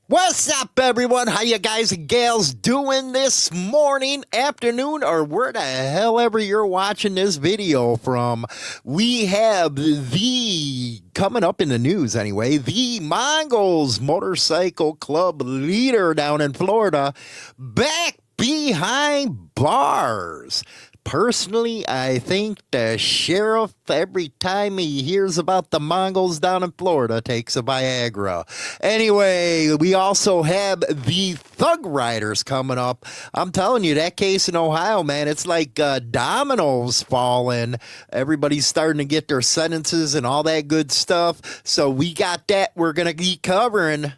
What's up, everyone? How you guys and gals doing this morning, afternoon, or where the hell ever you're watching this video from? We have coming up in the news anyway, the Mongols motorcycle club leader down in Florida back behind bars. Personally, I think the sheriff, every time he hears about the Mongols down in Florida, takes a Viagra. Anyway, we also have the Thug Riders coming up. I'm telling you, that case in Ohio, man, it's like dominoes falling. Everybody's starting to get their sentences and all that good stuff. So we got that we're going to be covering.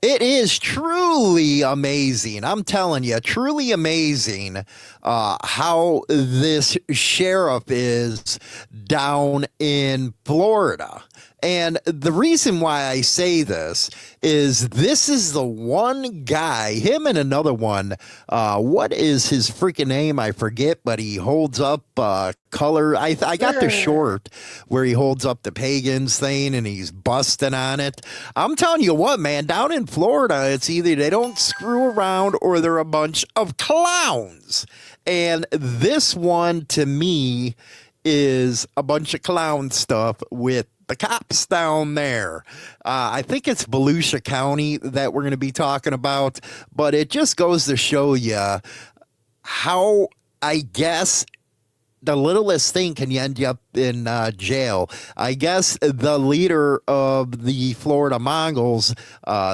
It is truly amazing. I'm telling you, truly amazing how this sheriff is down in Florida. And the reason why I say this is the one guy, him and another one, what is his freaking name? I forget, but he holds up color. I got the short where he holds up the pagans thing and he's busting on it. I'm telling you what, man, down in Florida, it's either they don't screw around or they're a bunch of clowns. And this one, to me, is a bunch of clown stuff with the cops down there. I think it's Volusia County that we're going to be talking about, but it just goes to show you how, I guess, the littlest thing can end you up in jail. I guess the leader of the Florida Mongols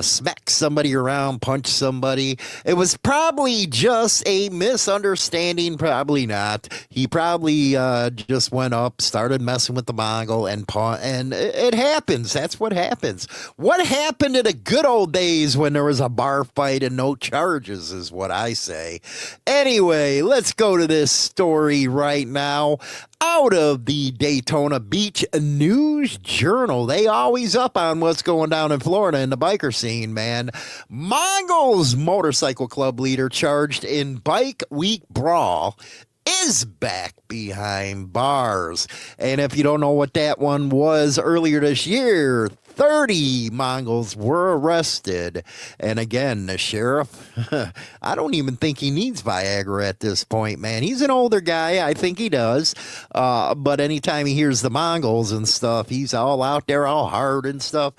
smacked somebody around, punched somebody. It was probably just a misunderstanding. Probably not. He probably just went up, started messing with the Mongol, and it happens. That's what happens. What happened in the good old days when there was a bar fight and no charges is what I say. Anyway, let's go to this story right now. Out of the Daytona Beach News Journal. They always up on what's going down in Florida in the biker scene, man. Mongols motorcycle club leader charged in bike week brawl is back behind bars. And if you don't know what that one was, earlier this year, 30 Mongols were arrested. And again, the sheriff, I don't even think he needs Viagra at this point, man. He's an older guy. I think he does. But anytime he hears the Mongols and stuff, he's all out there, all hard and stuff.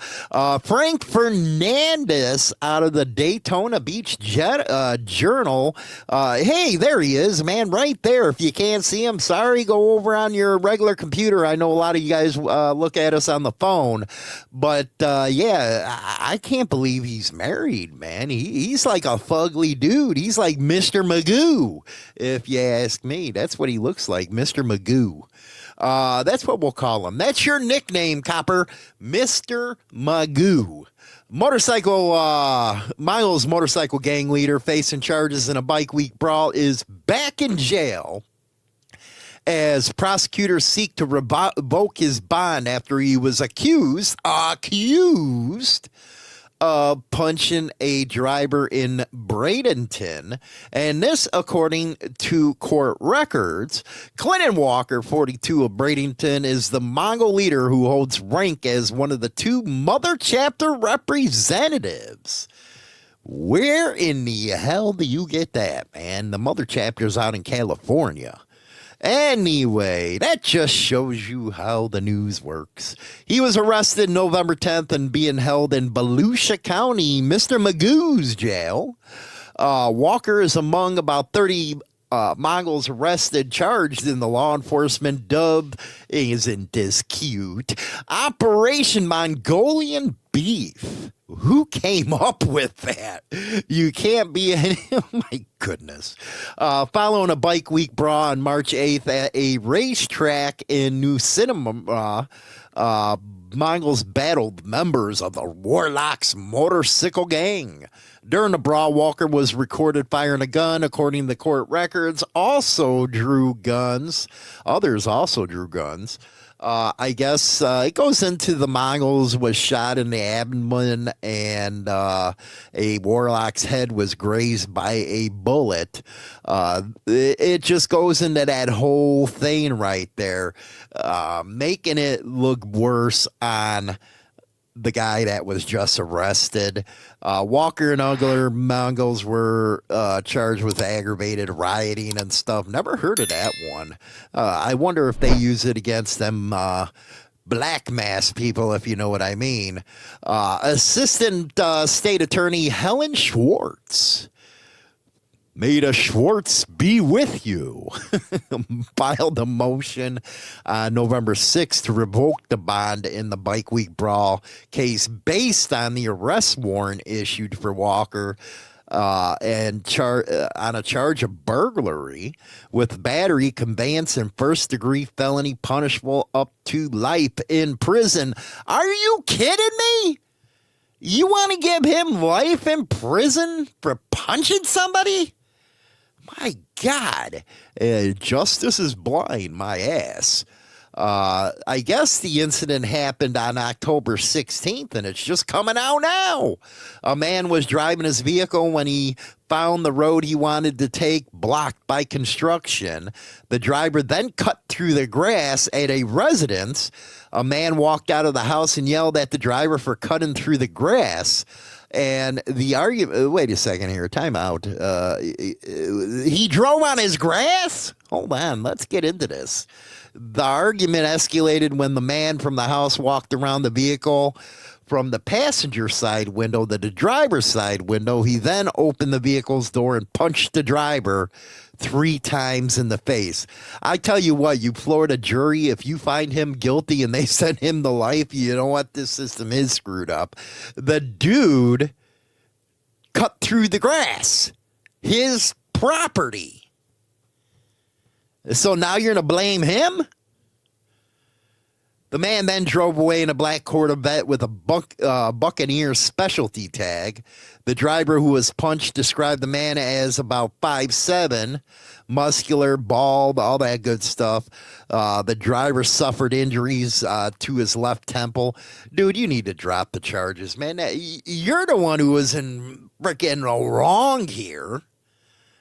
Frank Fernandez out of the Daytona Beach Journal. Hey, there he is, man, right there. If you can't see him, sorry, go over on your regular computer. I know a lot of you guys look at us on the phone. But yeah, I can't believe he's married, man. He's like a fugly dude. He's like Mr. Magoo, if you ask me. That's what he looks like, Mr. Magoo. That's what we'll call him. That's your nickname, Copper, Mr. Magoo. Mongols motorcycle gang leader facing charges in a bike week brawl is back in jail as prosecutors seek to revoke his bond after he was accused of punching a driver in Bradenton. And this, according to court records, Clinton Walker, 42 of Bradenton, is the Mongol leader who holds rank as one of the two mother chapter representatives. Where in the hell do you get that, man? The mother chapter's out in California. Anyway, that just shows you how the news works. He was arrested November 10th and being held in Volusia County, Mr. Magoo's jail. Walker is among about 30 Mongols arrested, charged in the law enforcement dubbed, isn't this cute, Operation Mongolian Beef. Who came up with that? You can't be any, oh my goodness. Following a bike week brawl on March 8th at a racetrack in New Cinema, Mongols battled members of the Warlocks motorcycle gang. During the brawl, Walker was recorded firing a gun. According to court records, others also drew guns. I guess it goes into the Mongols was shot in the abdomen and a warlock's head was grazed by a bullet. It just goes into that whole thing right there, making it look worse on the guy that was just arrested. Walker and other Mongols were charged with aggravated rioting and stuff. Never heard of that one. I wonder if they use it against them black mass people, if you know what I mean. Assistant State Attorney Helen Schwartz. May the Schwartz be with you. Filed a motion on November 6th to revoke the bond in the Bike Week Brawl case based on the arrest warrant issued for Walker and on a charge of burglary with battery, conveyance, and first-degree felony punishable up to life in prison. Are you kidding me? You want to give him life in prison for punching somebody? My God, justice is blind, my ass. I guess the incident happened on October 16th, and it's just coming out now. A man was driving his vehicle when he found the road he wanted to take blocked by construction. The driver then cut through the grass at a residence. A man walked out of the house and yelled at the driver for cutting through the grass. And the argument, wait a second here, time out. He drove on his grass? Hold on, let's get into this. The argument escalated when the man from the house walked around the vehicle from the passenger side window to the driver's side window. He then opened the vehicle's door and punched the driver 3 times in the face. I tell you what, you Florida jury, if you find him guilty and they send him to life, you know what? This system is screwed up. The dude cut through the grass, his property. So now you're going to blame him? The man then drove away in a black Corvette with a Buccaneer specialty tag. The driver who was punched described the man as about 5'7", muscular, bald, all that good stuff. The driver suffered injuries to his left temple. Dude, you need to drop the charges, man. You're the one who was in freaking wrong here.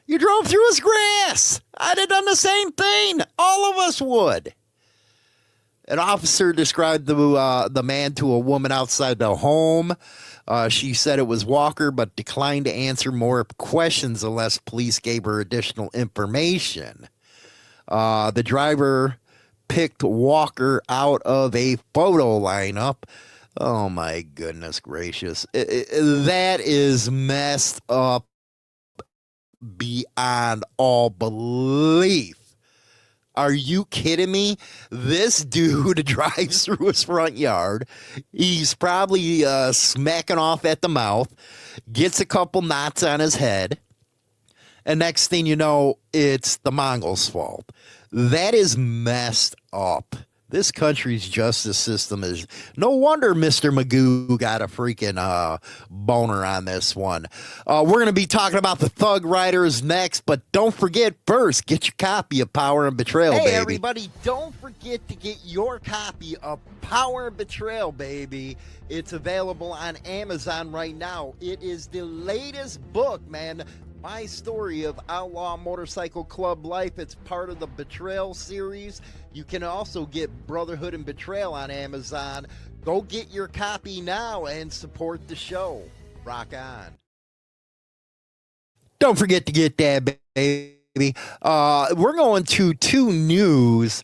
You drove through his grass. I'd have done the same thing. All of us would. An officer described the man to a woman outside the home. She said it was Walker, but declined to answer more questions unless police gave her additional information. The driver picked Walker out of a photo lineup. Oh, my goodness gracious. That is messed up beyond all belief. Are you kidding me? This dude drives through his front yard. He's probably smacking off at the mouth, gets a couple knots on his head, and next thing you know, it's the Mongols' fault. That is messed up. This country's justice system is... No wonder Mr. Magoo got a freaking boner on this one. We're going to be talking about the Thug Riders next, but don't forget first, get your copy of Power and Betrayal, baby. Hey, everybody, don't forget to get your copy of Power and Betrayal, baby. It's available on Amazon right now. It is the latest book, man. My story of Outlaw Motorcycle Club life. It's part of the Betrayal series. You can also get Brotherhood and Betrayal on Amazon. Go get your copy now and support the show. Rock on. Don't forget to get that, baby. We're going to 2 news.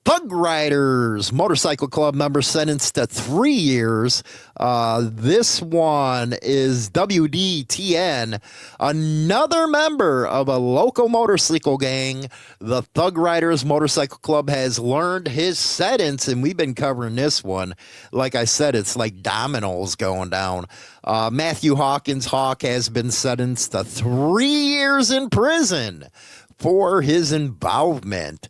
Thug Riders Motorcycle Club member sentenced to 3 years. This one is WDTN, another member of a local motorcycle gang. The Thug Riders Motorcycle Club has learned his sentence, and we've been covering this one. Like I said, it's like dominoes going down. Matthew Hawkins Hawk has been sentenced to 3 years in prison for his involvement.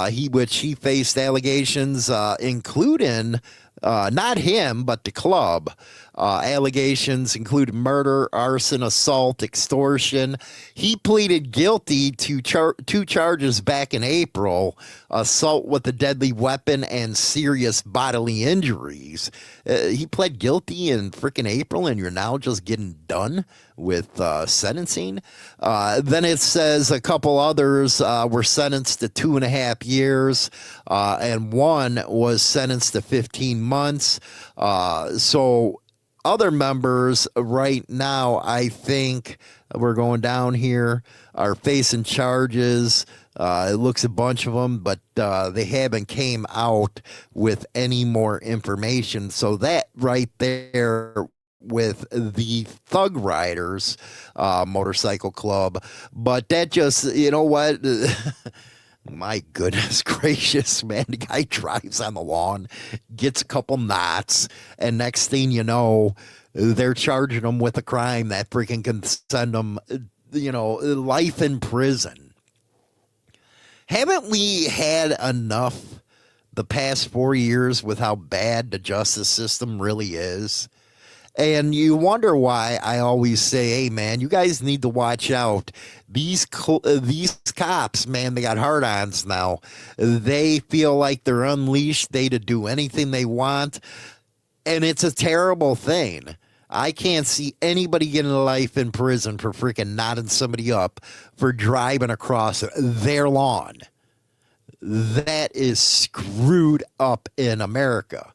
He faced allegations, including Not him, but the club. Allegations include murder, arson, assault, extortion. He pleaded guilty to two charges back in April: assault with a deadly weapon and serious bodily injuries. He pled guilty in freaking April, and you're now just getting done with sentencing. Then it says a couple others were sentenced to 2.5 years, and one was sentenced to 15 months. So other members right now, I think we're going down here, are facing charges. It looks a bunch of them, but they haven't came out with any more information. So that right there with the Thug Riders motorcycle club. But that just, you know what? My goodness gracious, man. The guy drives on the lawn, gets a couple knots, and next thing you know, they're charging him with a crime that freaking can send him, life in prison. Haven't we had enough the past 4 years with how bad the justice system really is? And you wonder why I always say, hey, man, you guys need to watch out. These cops, man, they got hard-ons now. They feel like they're unleashed. They to do anything they want. And it's a terrible thing. I can't see anybody getting life in prison for freaking knotting somebody up for driving across their lawn. That is screwed up in America.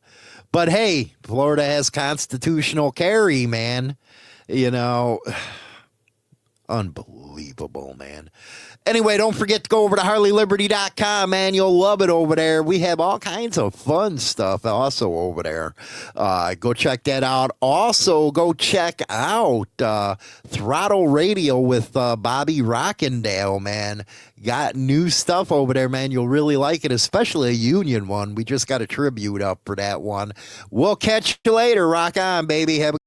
But hey, Florida has constitutional carry, man. Unbelievable, man. Anyway, don't forget to go over to HarleyLiberty.com, man. You'll love it over there. We have all kinds of fun stuff also over there. Go check that out. Also, go check out Throttle Radio with Bobby Rockendale, man. Got new stuff over there, man. You'll really like it, especially a Union one. We just got a tribute up for that one. We'll catch you later. Rock on, baby. Have a